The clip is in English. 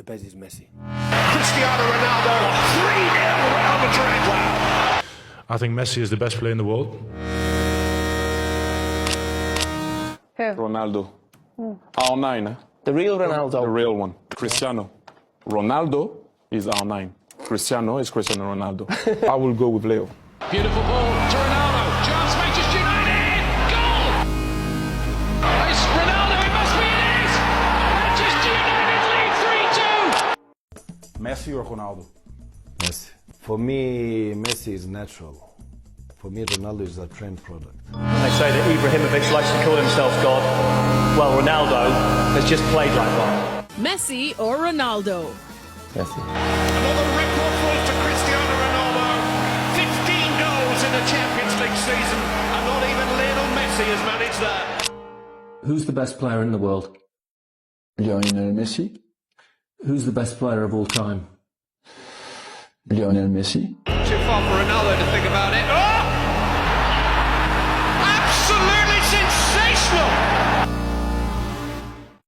bet is Messi. Cristiano Ronaldo, 3-0 Real Madrid. I think Messi is the best player in the world. Ronaldo. R9, eh? The real Ronaldo. The real one. Cristiano. Ronaldo is R9. Cristiano is Cristiano Ronaldo. I will go with Leo. Beautiful ball to Ronaldo. Chance Manchester United. Goal! It's Ronaldo. It must be it is. Manchester United lead 3-2. Messi or Ronaldo? Messi. For me, Messi is natural. For me, Ronaldo is a trend product. They say that Ibrahimovic likes to call himself God. Well, Ronaldo has just played like that. Messi or Ronaldo? Messi. Another record fall for Cristiano Ronaldo. 15 goals in the Champions League season, and not even Lionel Messi has managed that. Who's the best player in the world? Lionel Messi. Who's the best player of all time? Lionel Messi. Too far for Ronaldo to think about it.